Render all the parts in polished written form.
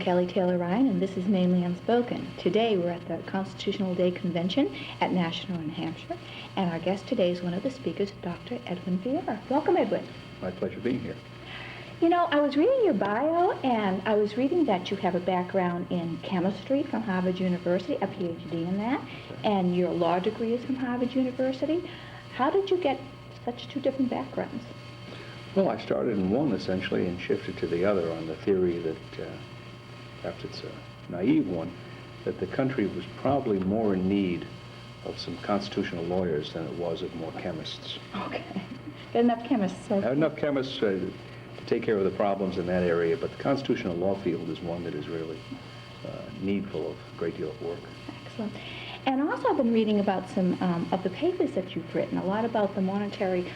Kelly Taylor Ryan, and this is Mainely Unspoken. Today we're at the Constitutional Day Convention at National in Hampshire, and our guest today is one of the speakers, Dr. Edwin Vieira. Welcome, Edwin. My pleasure being here. You know, I was reading your bio, and I was reading that you have a background in chemistry from Harvard University, a PhD in that, and your law degree is from Harvard University. How did you get such two different backgrounds? Well, I started in one, essentially, and shifted to the other on the theory that, perhaps it's a naive one, that the country was probably more in need of some constitutional lawyers than it was of more chemists. Okay. Got enough chemists. So Had enough chemists to take care of the problems in that area, but the constitutional law field is one that is really needful of a great deal of work. Excellent. And also I've been reading about some of the papers that you've written, a lot about the monetary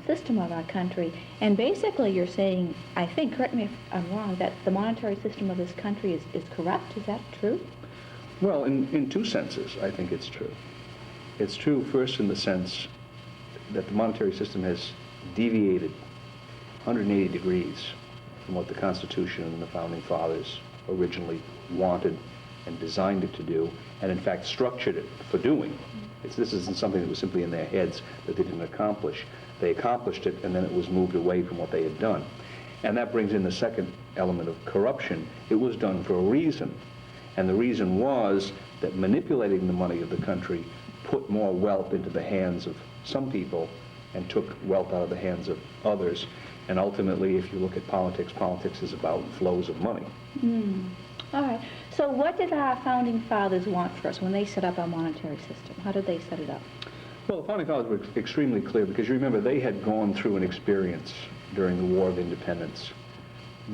system of our country. And basically you're saying, I think, correct me if I'm wrong, that the monetary system of this country is corrupt. Is that true? Well, in two senses, I think it's true. It's true first in the sense that the monetary system has deviated 180 degrees from what the Constitution and the Founding Fathers originally wanted and designed it to do, and in fact structured it for doing. This isn't something that was simply in their heads that they didn't accomplish. They accomplished it, and then it was moved away from what they had done. And that brings in the second element of corruption. It was done for a reason, and the reason was that manipulating the money of the country put more wealth into the hands of some people and took wealth out of the hands of others. And ultimately, if you look at politics, politics is about flows of money. All right. So what did our founding fathers want for us when they set up our monetary system? How did they set it up? Well, the founding fathers were extremely clear, because you remember they had gone through an experience during the War of Independence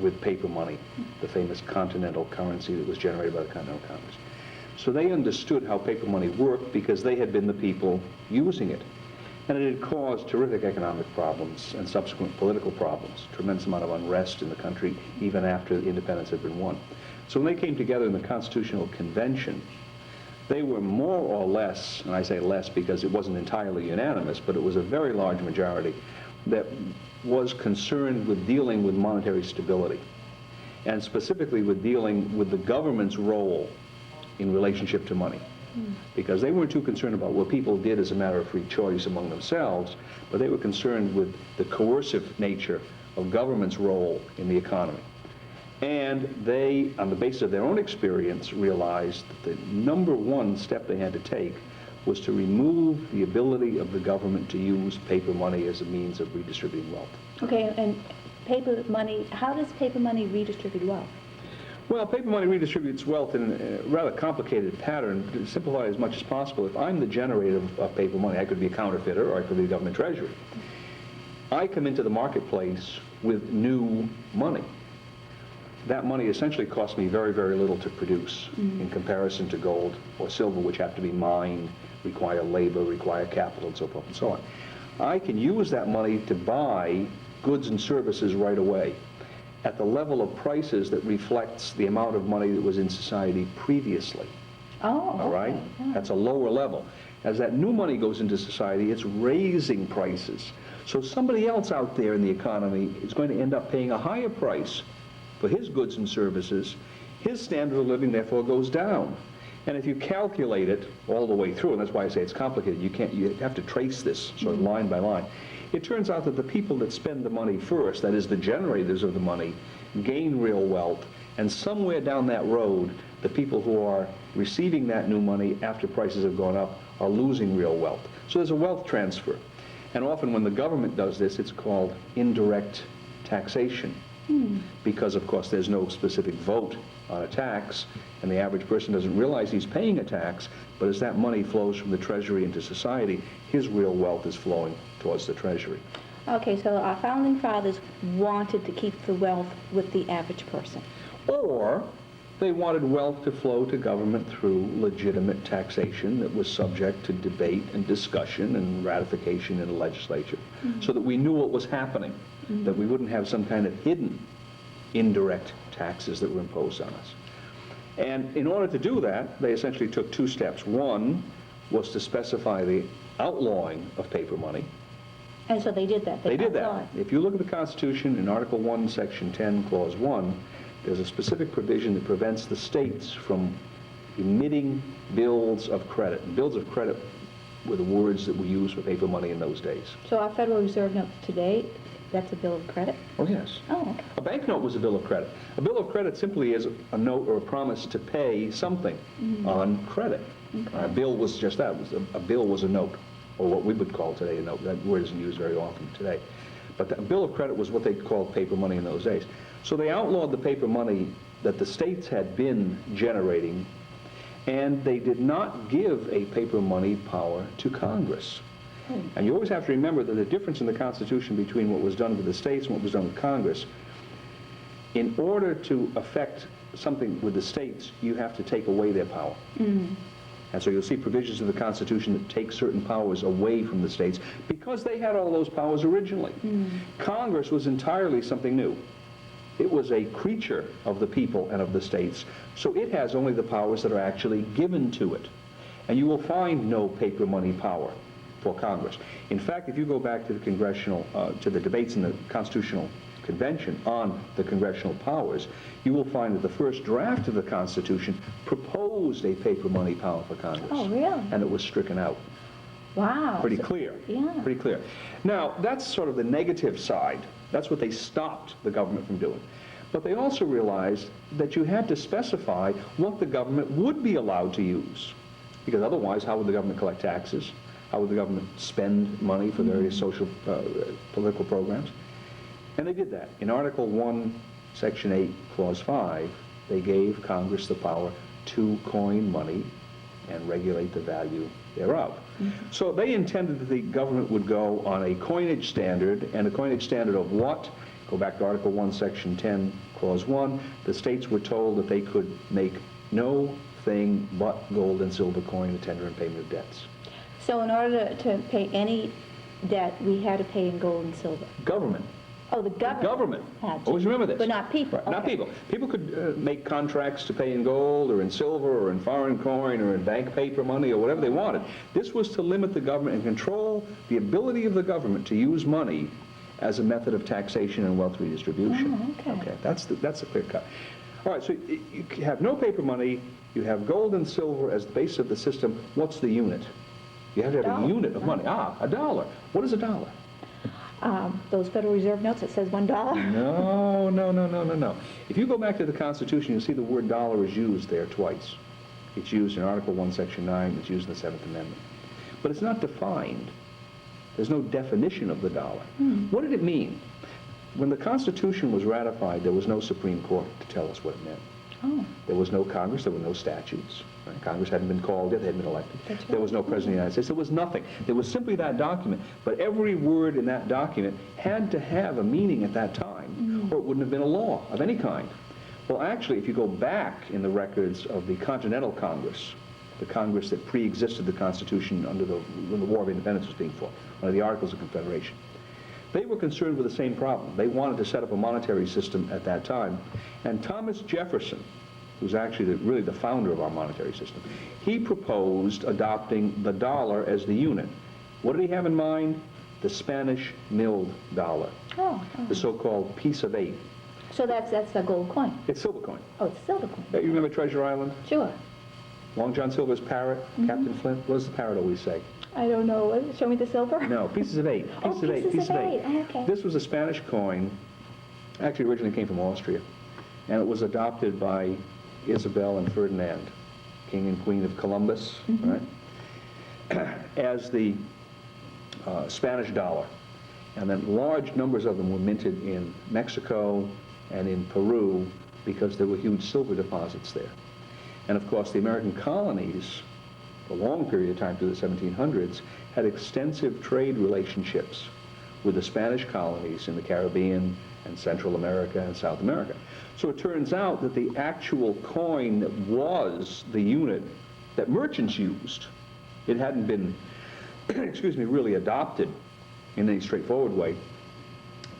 with paper money, the famous continental currency that was generated by the Continental Congress. So they understood how paper money worked because they had been the people using it. And it had caused terrific economic problems and subsequent political problems, tremendous amount of unrest in the country even after independence had been won. So when they came together in the Constitutional Convention, they were more or less, and I say less because it wasn't entirely unanimous, but it was a very large majority that was concerned with dealing with monetary stability, and specifically with dealing with the government's role in relationship to money. Because they weren't too concerned about what people did as a matter of free choice among themselves, but they were concerned with the coercive nature of government's role in the economy. And they, on the basis of their own experience, realized that the number one step they had to take was to remove the ability of the government to use paper money as a means of redistributing wealth. Okay, and paper money, how does paper money redistribute wealth? Well, paper money redistributes wealth in a rather complicated pattern. To simplify as much as possible, if I'm the generator of paper money, I could be a counterfeiter or I could be the government treasury. I come into the marketplace with new money. That money essentially costs me very, very little to produce in comparison to gold or silver, which have to be mined, require labor, require capital, and so forth and so on. I can use that money to buy goods and services right away at the level of prices that reflects the amount of money that was in society previously. Oh, all right? Yeah. That's a lower level. As that new money goes into society, it's raising prices. So somebody else out there in the economy is going to end up paying a higher price for his goods and services. His standard of living, therefore, goes down. And if you calculate it all the way through, and that's why I say it's complicated, you have to trace this sort of line by line. It turns out that the people that spend the money first, that is the generators of the money, gain real wealth, and somewhere down that road, the people who are receiving that new money after prices have gone up are losing real wealth. So there's a wealth transfer. And often when the government does this, it's called indirect taxation. Because, of course, there's no specific vote on a tax, and the average person doesn't realize he's paying a tax, but as that money flows from the Treasury into society, his real wealth is flowing towards the Treasury. Okay, so our founding fathers wanted to keep the wealth with the average person. Or they wanted wealth to flow to government through legitimate taxation that was subject to debate and discussion and ratification in the legislature, so that we knew what was happening, that we wouldn't have some kind of hidden indirect taxes that were imposed on us. And in order to do that, they essentially took two steps. One was to specify the outlawing of paper money. And so they did that. They did that. If you look at the Constitution in Article 1, Section 10, Clause 1, there's a specific provision that prevents the states from emitting bills of credit. And bills of credit were the words that were used for paper money in those days. So our Federal Reserve notes today, that's a bill of credit? Oh, yes. Oh, okay. A banknote was a bill of credit. A bill of credit simply is a note or a promise to pay something on credit. Okay. A bill was just that. A bill was a note, or what we would call today a note. That word isn't used very often today. But a bill of credit was what they called paper money in those days. So they outlawed the paper money that the states had been generating, and they did not give a paper money power to Congress. And you always have to remember that the difference in the Constitution between what was done with the states and what was done with Congress, in order to affect something with the states, you have to take away their power. And so you'll see provisions of the Constitution that take certain powers away from the states because they had all those powers originally. Congress was entirely something new. It was a creature of the people and of the states, so it has only the powers that are actually given to it. And you will find no paper money power for Congress. In fact, if you go back to the to the debates in the Constitutional Convention on the congressional powers, you will find that the first draft of the Constitution proposed a paper money power for Congress. Oh, really? And it was stricken out. Wow. Pretty clear. Yeah. Pretty clear. Now, that's sort of the negative side. That's what they stopped the government from doing. But they also realized that you had to specify what the government would be allowed to use. Because otherwise, how would the government collect taxes? How would the government spend money for various social, political programs? And they did that. In Article 1, Section 8, Clause 5, they gave Congress the power to coin money and regulate the value thereof. So they intended that the government would go on a coinage standard, and a coinage standard of what? Go back to Article 1, Section 10, Clause 1. The states were told that they could make no thing but gold and silver coin the tender and payment of debts. So in order to pay any debt, we had to pay in gold and silver? Government. Oh, the government. Government. Had to. Always remember this. But not people. Right. Not Okay. people. People could make contracts to pay in gold or in silver or in foreign coin or in bank paper money or whatever they wanted. This was to limit the government and control the ability of the government to use money as a method of taxation and wealth redistribution. Oh, okay. That's a clear cut. All right, so you have no paper money. You have gold and silver as the base of the system. What's the unit? You have to have a unit of money. A dollar. What is a dollar? Those Federal Reserve notes, it says $1? No. If you go back to the Constitution, you'll see the word dollar is used there twice. It's used in Article 1, Section 9. It's used in the 7th Amendment. But it's not defined. There's no definition of the dollar. What did it mean? When the Constitution was ratified, there was no Supreme Court to tell us what it meant. Oh. There was no Congress. There were no statutes. Right? Congress hadn't been called yet. They hadn't been elected. That's right. There was no President of the United States. There was nothing. There was simply that document. But every word in that document had to have a meaning at that time, or it wouldn't have been a law of any kind. Well, actually, if you go back in the records of the Continental Congress, the Congress that pre-existed the Constitution when the War of Independence was being fought, one of the Articles of Confederation, they were concerned with the same problem. They wanted to set up a monetary system at that time. And Thomas Jefferson, who's actually really the founder of our monetary system, he proposed adopting the dollar as the unit. What did he have in mind? The Spanish milled dollar, the so-called piece of 8. So that's the gold coin? It's silver coin. Oh, it's silver coin. You remember Treasure Island? Sure. Long John Silver's parrot, Captain Flint? What does the parrot always say? I don't know. Show me the silver? No, pieces of 8. Pieces of 8. Pieces of 8. Oh, okay. This was a Spanish coin. Actually, originally came from Austria. And it was adopted by Isabel and Ferdinand, King and Queen of Columbus, right? As the Spanish dollar. And then large numbers of them were minted in Mexico and in Peru because there were huge silver deposits there. And of course, the American colonies, for a long period of time through the 1700s, had extensive trade relationships with the Spanish colonies in the Caribbean and Central America and South America. So it turns out that the actual coin that was the unit that merchants used, it hadn't been, really adopted in any straightforward way,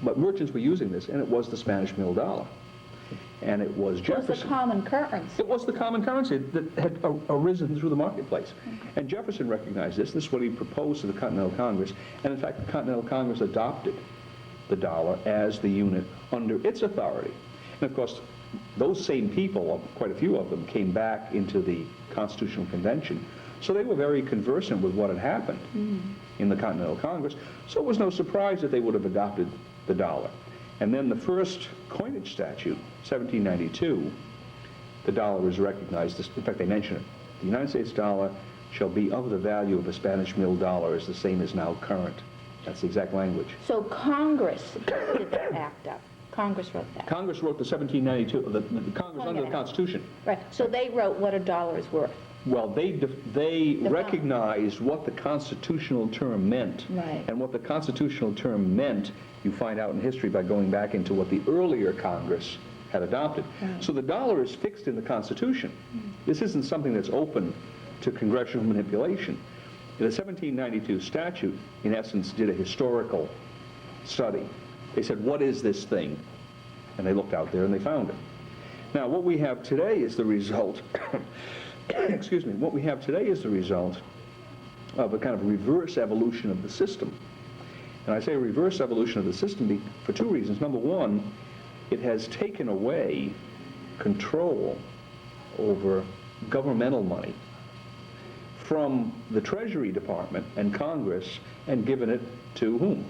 but merchants were using this, and it was the Spanish mill dollar. And it was Jefferson. It was the common currency. It was the common currency that had arisen through the marketplace. And Jefferson recognized this. This is what he proposed to the Continental Congress. And in fact, the Continental Congress adopted the dollar as the unit under its authority. And of course, those same people, quite a few of them, came back into the Constitutional Convention. So they were very conversant with what had happened in the Continental Congress. So it was no surprise that they would have adopted the dollar. And then the first coinage statute, 1792, the dollar was recognized. In fact, they mention it. The United States dollar shall be of the value of a Spanish mill dollar as the same is now current. That's the exact language. So Congress did that act up. Congress wrote that. Congress wrote the 1792, the Congress under the Constitution. Right. So they wrote what a dollar is worth. Well, they recognized what the constitutional term meant. Right. And what the constitutional term meant, you find out in history by going back into what the earlier Congress had adopted. Right. So the dollar is fixed in the Constitution. This isn't something that's open to congressional manipulation. The 1792 statute, in essence, did a historical study. They said, what is this thing? And they looked out there and they found it. Now, what we have today is the result, excuse me, what we have today is the result of a kind of reverse evolution of the system. And I say reverse evolution of the system for two reasons. Number one, it has taken away control over governmental money from the Treasury Department and Congress and given it to whom?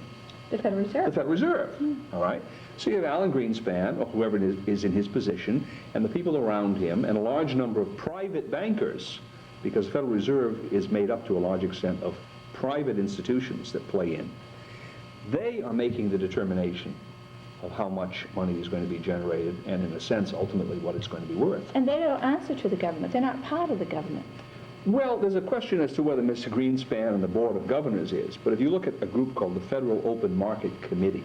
The Federal Reserve. The Federal Reserve, all right? So you have Alan Greenspan, or whoever it is in his position, and the people around him, and a large number of private bankers, because the Federal Reserve is made up to a large extent of private institutions that play in. They are making the determination of how much money is going to be generated, and in a sense, ultimately, what it's going to be worth. And they don't answer to the government. They're not part of the government. Well, there's a question as to whether Mr. Greenspan and the Board of Governors is, but if you look at a group called the Federal Open Market Committee,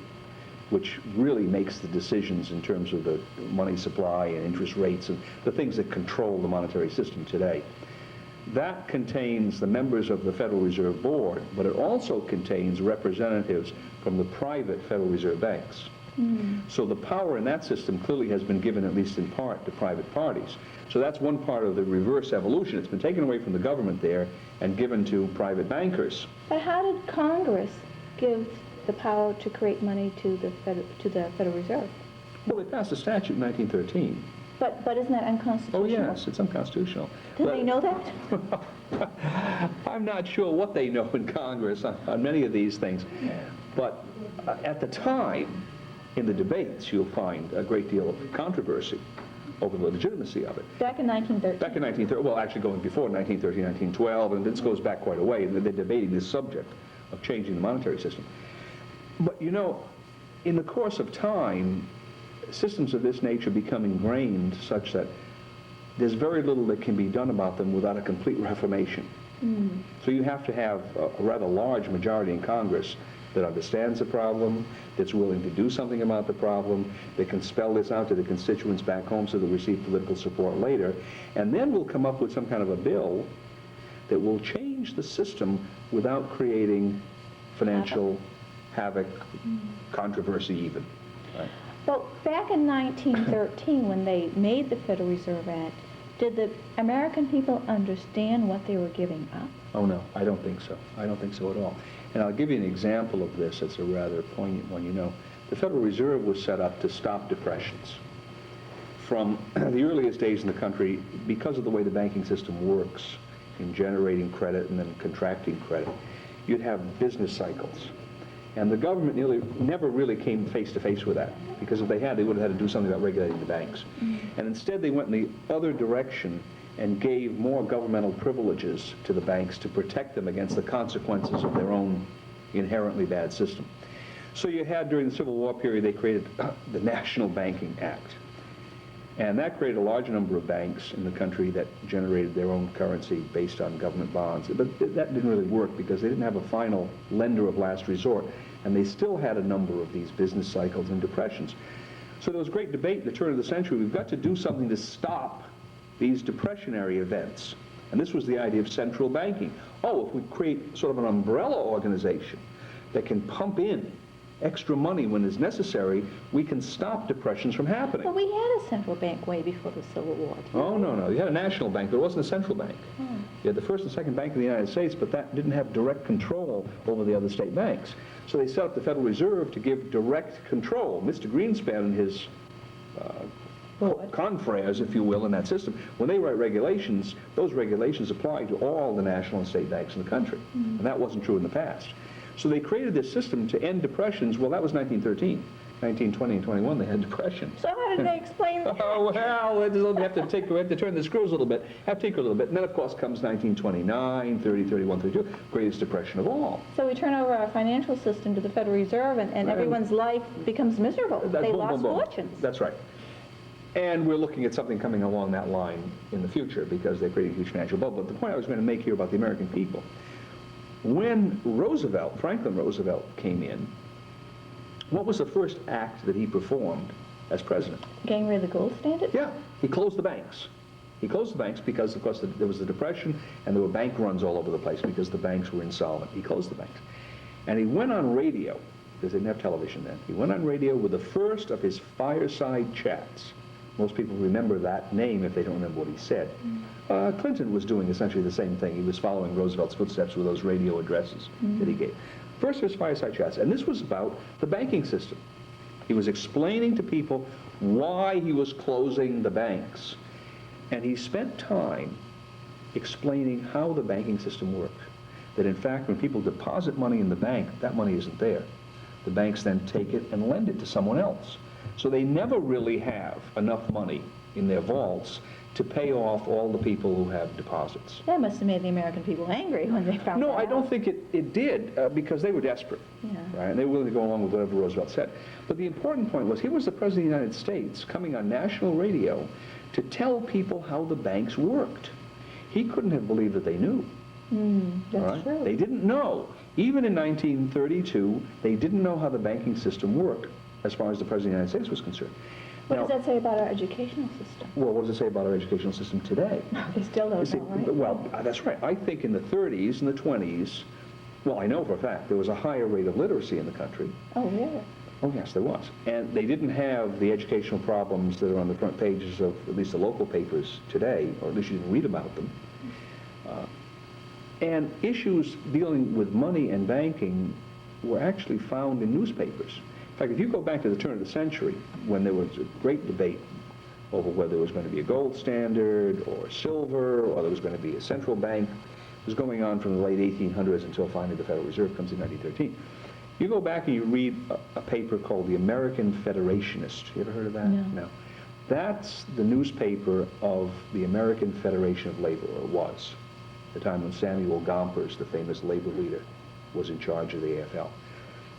which really makes the decisions in terms of the money supply and interest rates and the things that control the monetary system today, that contains the members of the Federal Reserve Board, but it also contains representatives from the private Federal Reserve banks. So the power in that system clearly has been given, at least in part, to private parties. So that's one part of the reverse evolution. It's been taken away from the government there and given to private bankers. But how did Congress give the power to create money to the Federal Reserve? Well, they passed a statute in 1913. But isn't that unconstitutional? Oh, yes, it's unconstitutional. Do they know that? I'm not sure what they know in Congress on many of these things. But at the time, in the debates, you'll find a great deal of controversy over the legitimacy of it. Back in 1913. Back in 1913, well, actually going before 1913, 1912, and this goes back quite a way. They're debating this subject of changing the monetary system. But, you know, in the course of time, systems of this nature become ingrained such that there's very little that can be done about them without a complete reformation. So you have to have a rather large majority in Congress that understands the problem, that's willing to do something about the problem, that can spell this out to the constituents back home so they'll receive political support later, and then we'll come up with some kind of a bill that will change the system without creating financial havoc, controversy even. Right? Well, back in 1913, when they made the Federal Reserve Act, did the American people understand what they were giving up? Oh, no, I don't think so. I don't think so at all. And I'll give you an example of this. It's a rather poignant one. You know, the Federal Reserve was set up to stop depressions. From the earliest days in the country, because of the way the banking system works in generating credit and then contracting credit, you'd have business cycles. And the government never really came face to face with that, because if they had, they would have had to do something about regulating the banks. And instead they went in the other direction and gave more governmental privileges to the banks to protect them against the consequences of their own inherently bad system. So you had, during the Civil War period, they created the National Banking Act. And that created a large number of banks in the country that generated their own currency based on government bonds. But that didn't really work because they didn't have a final lender of last resort. And they still had a number of these business cycles and depressions. So there was great debate at the turn of the century. We've got to do something to stop these depressionary events. And this was the idea of central banking. Oh, if we create sort of an umbrella organization that can pump in extra money when it's necessary, we can stop depressions from happening. Well, we had a central bank way before the Civil War. Oh, no. You had a national bank, but it wasn't a central bank. You had the first and second bank of the United States, but that didn't have direct control over the other state banks. So they set up the Federal Reserve to give direct control. Mr. Greenspan, in his confreres, if you will, in that system. When they write regulations, those regulations apply to all the national and state banks in the country. And that wasn't true in the past. So they created this system to end depressions. Well, that was 1913. 1920 and 21, they had depression. So how did they explain that? Oh, well, we have to turn the screws a little bit, have to tinker a little bit. And then, of course, comes 1929, 30, 31, 32, greatest depression of all. So we turn over our financial system to the Federal Reserve, and everyone's life becomes miserable. They lost fortunes. That's right. And we're looking at something coming along that line in the future because they're creating a huge financial bubble. But the point I was going to make here about the American people, when Franklin Roosevelt came in, what was the first act that he performed as president? Getting rid of the gold standard? Yeah, he closed the banks. He closed the banks because, of course, there was the Depression and there were bank runs all over the place because the banks were insolvent. He closed the banks. And he went on radio, because they didn't have television then. He went on radio with the first of his fireside chats. Most people remember that name if they don't remember what he said. Clinton was doing essentially the same thing. He was following Roosevelt's footsteps with those radio addresses that he gave. First, his fireside chats, and this was about the banking system. He was explaining to people why he was closing the banks. And he spent time explaining how the banking system worked. That in fact, when people deposit money in the bank, that money isn't there. The banks then take it and lend it to someone else. So they never really have enough money in their vaults to pay off all the people who have deposits. That must have made the American people angry when they found No, that I out. don't think it did, because they were desperate. Yeah. Right? And they were willing to go along with whatever Roosevelt said. But the important point was he was the President of the United States coming on national radio to tell people how the banks worked. He couldn't have believed that they knew. That's true. They didn't know. Even in 1932, they didn't know how the banking system worked as far as the President of the United States was concerned. What Now, does that say about our educational system? well, what does it say about our educational system today? They still don't know, right? Well, that's right. I think in the 30s and the 20s, well, I know for a fact there was a higher rate of literacy in the country. Oh, really? Oh, yes, there was. And they didn't have the educational problems that are on the front pages of at least the local papers today, or at least you didn't read about them. And issues dealing with money and banking were actually found in newspapers. In fact, if you go back to the turn of the century, when there was a great debate over whether there was going to be a gold standard or silver, or there was going to be a central bank, it was going on from the late 1800s until finally the Federal Reserve comes in 1913. You go back and you read a paper called the American Federationist. You ever heard of that? No. That's the newspaper of the American Federation of Labor, or was, the time when Samuel Gompers, the famous labor leader, was in charge of the AFL.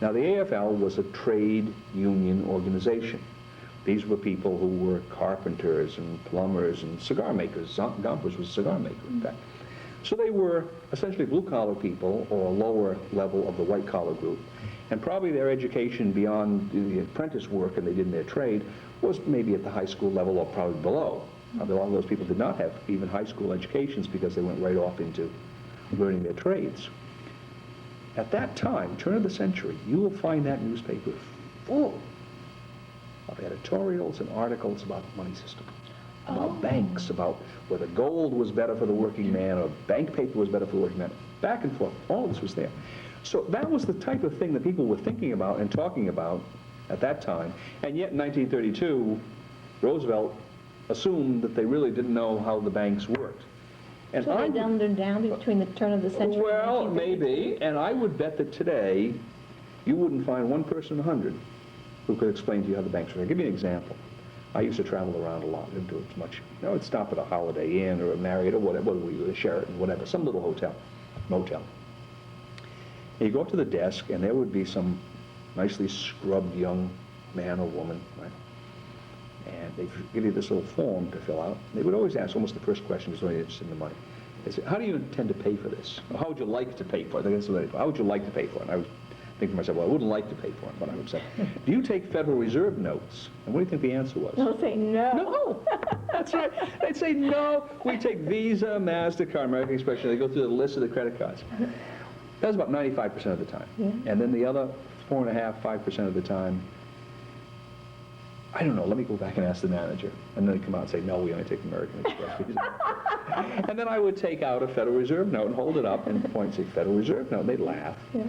Now, the AFL was a trade union organization. These were people who were carpenters and plumbers and cigar makers. Gompers was a cigar maker, in fact. So they were essentially blue-collar people, or a lower level of the white-collar group. And probably their education beyond the apprentice work and they did in their trade was maybe at the high school level or probably below. A lot of those people did not have even high school educations because they went right off into learning their trades. At that time, turn of the century, you will find that newspaper full of editorials and articles about the money system, about banks, about whether gold was better for the working man or bank paper was better for the working man. Back and forth, all of this was there. So that was the type of thing that people were thinking about and talking about at that time. And yet in 1932, Roosevelt assumed that they really didn't know how the banks worked. And So they dumbed them down between the turn of the century well, and 1932? maybe, and I would bet that today you wouldn't find one person in 100 who could explain to you how the banks work. I'll give you an example. I used to travel around a lot, didn't do it as much. I would stop at a Holiday Inn or a Marriott or whatever, a Sheraton, whatever, some little hotel, motel. And you go up to the desk, and there would be some nicely scrubbed young man or woman, right? And they'd give you this little form to fill out. They would always ask, almost the first question was only interested in the money. They said, how do you intend to pay for this? Or how would you like to pay for it? That's what they, how would you like to pay for it? And I would think to myself, well, I wouldn't like to pay for it, but I would say, do you take Federal Reserve notes? And what do you think the answer was? They'll say no. No, that's right. They'd say, no, we take Visa, MasterCard, American Express. They go through the list of the credit cards. That was about 95% of the time. Yeah. And then the other 4.5%, 5% of the time, I don't know, let me go back and ask the manager. And then they'd come out and say, no, we only take American Express Visa. And then I would take out a Federal Reserve note and hold it up and point and say, Federal Reserve note, and they'd laugh. Yeah.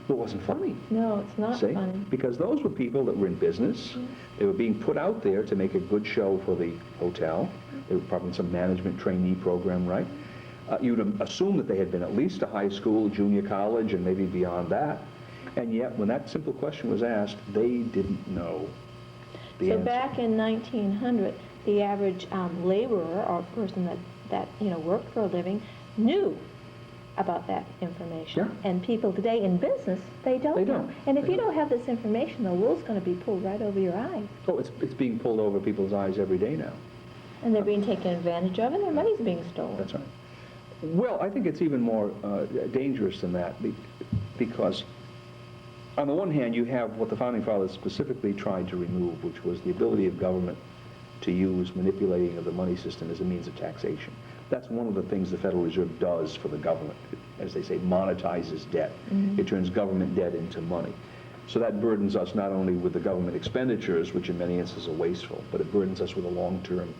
It wasn't funny. No, it's not See? funny. Because those were people that were in business. They were being put out there to make a good show for the hotel. They were probably in some management trainee program, right? You'd assume that they had been at least a high school, junior college, and maybe beyond that. And yet, when that simple question was asked, they didn't know the So answer. back in 1900, the average laborer or person that worked for a living knew about that information. Yeah. And people today in business, they don't They know. don't. And if They you don't. don't have this information, the wool's going to be pulled right over your eyes. Oh, it's being pulled over people's eyes every day now. And they're being taken advantage of, and their money's being stolen. That's right. Well, I think it's even more dangerous than that because on the one hand, you have what the Founding Fathers specifically tried to remove, which was the ability of government to use manipulating of the money system as a means of taxation. That's one of the things the Federal Reserve does for the government. It, as they say, monetizes debt. It turns government debt into money. So that burdens us not only with the government expenditures, which in many instances are wasteful, but it burdens us with a long-term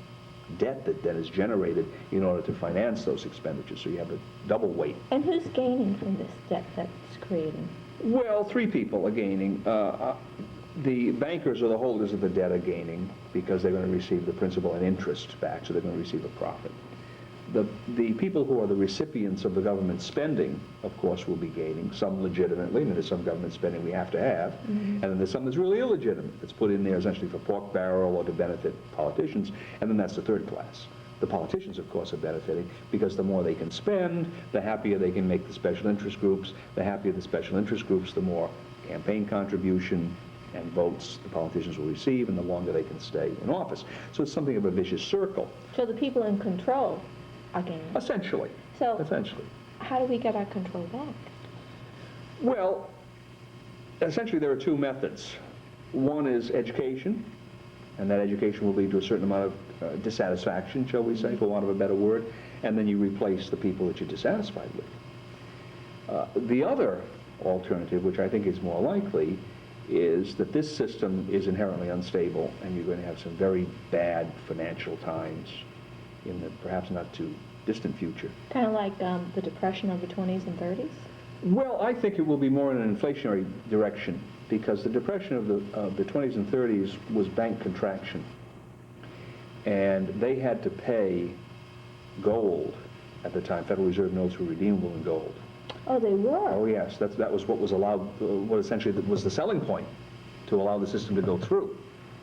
debt that then is generated in order to finance those expenditures. So you have a double weight. And who's gaining from this debt that's creating? Well, three people are gaining. The bankers or the holders of the debt are gaining because they're going to receive the principal and interest back, so they're going to receive a profit. The people who are the recipients of the government spending, of course, will be gaining, some legitimately. I mean, there's some government spending we have to have, and then there's some that's really illegitimate. That's put in there essentially for pork barrel or to benefit politicians, and then that's the third class. The politicians, of course, are benefiting because the more they can spend, the happier they can make the special interest groups. The happier the special interest groups, the more campaign contribution and votes the politicians will receive, and the longer they can stay in office. So it's something of a vicious circle. So the people in control are gaining. Essentially. So Essentially. how do we get our control back? Well, essentially there are two methods. One is education, and that education will lead to a certain amount of dissatisfaction, shall we say, for want of a better word, and then you replace the people that you're dissatisfied with. The other alternative, which I think is more likely, is that this system is inherently unstable, and you're going to have some very bad financial times in the perhaps not too distant future. Kind of like the Depression of the 20s and 30s? Well, I think it will be more in an inflationary direction, because the Depression of the 20s and 30s was bank contraction, and they had to pay gold at the time. Federal Reserve notes were redeemable in gold. Oh, they were? Oh yes, that was what was allowed, what essentially was the selling point to allow the system to go through.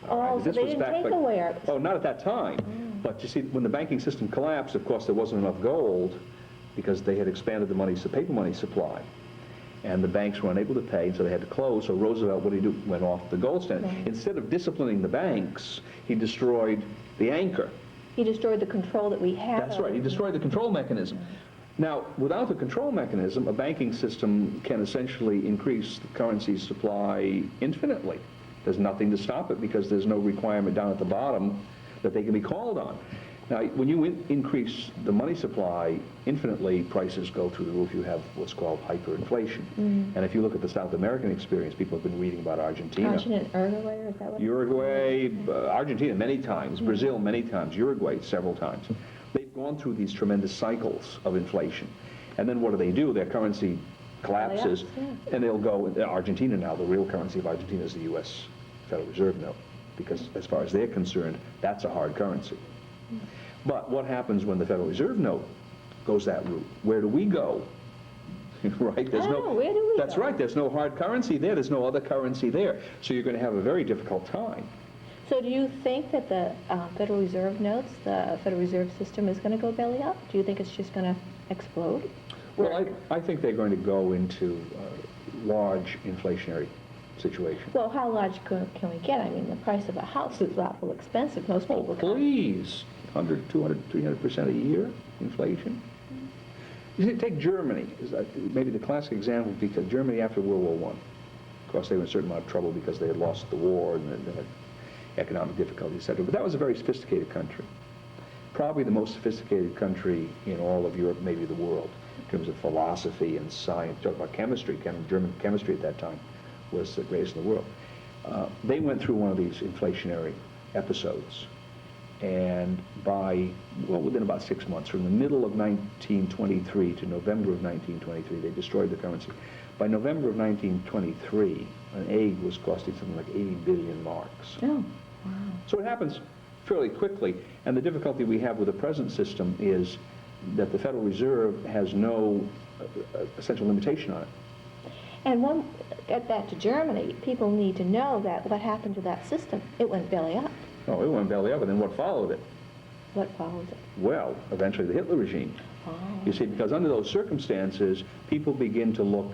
Oh, so This they was didn't back take away our... Oh, not at that time. But you see, when the banking system collapsed, of course, there wasn't enough gold because they had expanded the paper money supply. And the banks were unable to pay, so they had to close. So Roosevelt, what did he do? Went off the gold standard. Right. Instead of disciplining the banks, he destroyed the anchor. He destroyed the control that we had. That's right. He destroyed the control mechanism. Now, without the control mechanism, a banking system can essentially increase the currency supply infinitely. There's nothing to stop it because there's no requirement down at the bottom that they can be called on. Now, when you increase the money supply infinitely, prices go through the roof. You have what's called hyperinflation. And if you look at the South American experience, people have been reading about Argentina. Argentina and Uruguay, or is that what? Uruguay, Argentina many times, Brazil many times, Uruguay several times. They've gone through these tremendous cycles of inflation. And then what do? Their currency collapses, and they'll go, Argentina now, the real currency of Argentina is the U.S. Federal Reserve note, because as far as they're concerned, that's a hard currency. But what happens when the Federal Reserve note goes that route? Where do we go? Right? Where do we That's go? right, there's no hard currency there, there's no other currency there. So you're going to have a very difficult time. So do you think that the Federal Reserve notes, the Federal Reserve system is going to go belly up? Do you think it's just going to explode? Well, I think they're going to go into a large inflationary situation. Well, how large can we get? I mean, the price of a house is awful expensive. Most Oh, people can't. please, 100, 200, 300% a year inflation. You see, take Germany, is maybe the classic example, because Germany after World War I, of course, they were in a certain amount of trouble because they had lost the war and they had economic difficulties, etc. But that was a very sophisticated country. Probably the most sophisticated country in all of Europe, maybe the world, in terms of philosophy and science. Talk about chemistry, German chemistry at that time was the greatest in the world. They went through one of these inflationary episodes. And within about 6 months, from the middle of 1923 to November of 1923, they destroyed the currency. By November of 1923, an egg was costing something like 80 billion marks. Oh, wow. So it happens fairly quickly, and the difficulty we have with the present system is that the Federal Reserve has no essential limitation on it. And get back to Germany, people need to know that what happened to that system, it went belly up. Oh, it went belly up, and then what followed it? What followed it? Well, eventually the Hitler regime. Oh. You see, because under those circumstances, people begin to look,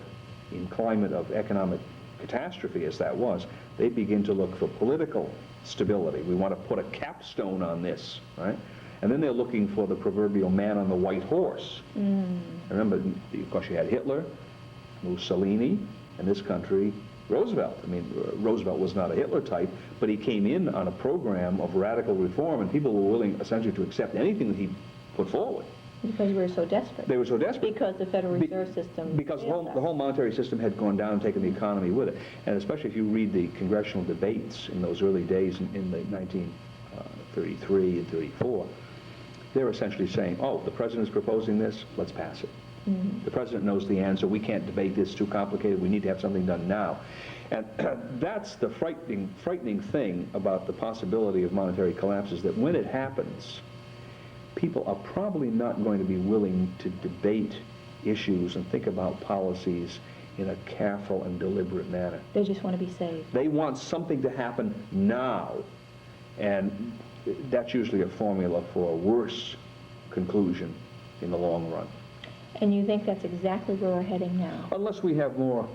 in climate of economic catastrophe as that was, they begin to look for political stability. We want to put a capstone on this, right? And then they're looking for the proverbial man on the white horse. Remember, of course, you had Hitler, Mussolini, and this country, Roosevelt. I mean, Roosevelt was not a Hitler type, but he came in on a program of radical reform, and people were willing essentially to accept anything that he put forward. Because we were so desperate. They were so desperate. Because the Federal Reserve System... Because the whole monetary system had gone down and taken the economy with it. And especially if you read the congressional debates in those early days in the 1933 and 34, they're essentially saying, oh, the president's proposing this, let's pass it. The president knows the answer. We can't debate this, too complicated. We need to have something done now. And that's the frightening thing about the possibility of monetary collapse, is that when it happens, people are probably not going to be willing to debate issues and think about policies in a careful and deliberate manner. They just want to be saved. They want something to happen now. And that's usually a formula for a worse conclusion in the long run. And you think that's exactly where we're heading now? Unless we have more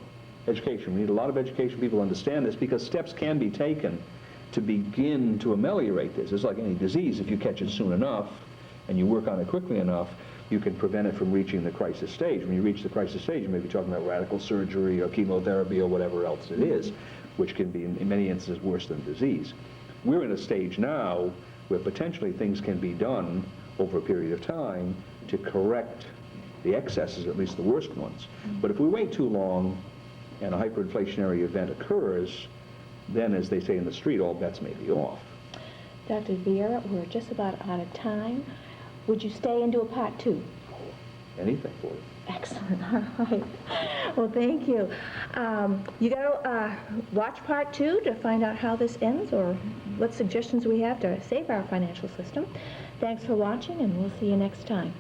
education. We need a lot of education. People understand this, because steps can be taken to begin to ameliorate this. It's like any disease. If you catch it soon enough and you work on it quickly enough, you can prevent it from reaching the crisis stage. When you reach the crisis stage, you may be talking about radical surgery or chemotherapy or whatever else it is, which can be, in many instances, worse than disease. We're in a stage now where potentially things can be done over a period of time to correct the excesses, at least the worst ones. But if we wait too long and a hyperinflationary event occurs, then, as they say in the street, all bets may be off. Dr. Vieira, we're just about out of time. Would you stay and do a part 2? Anything for it. Excellent. All right. Well, thank you. You got to watch part 2 to find out how this ends or what suggestions we have to save our financial system. Thanks for watching, and we'll see you next time.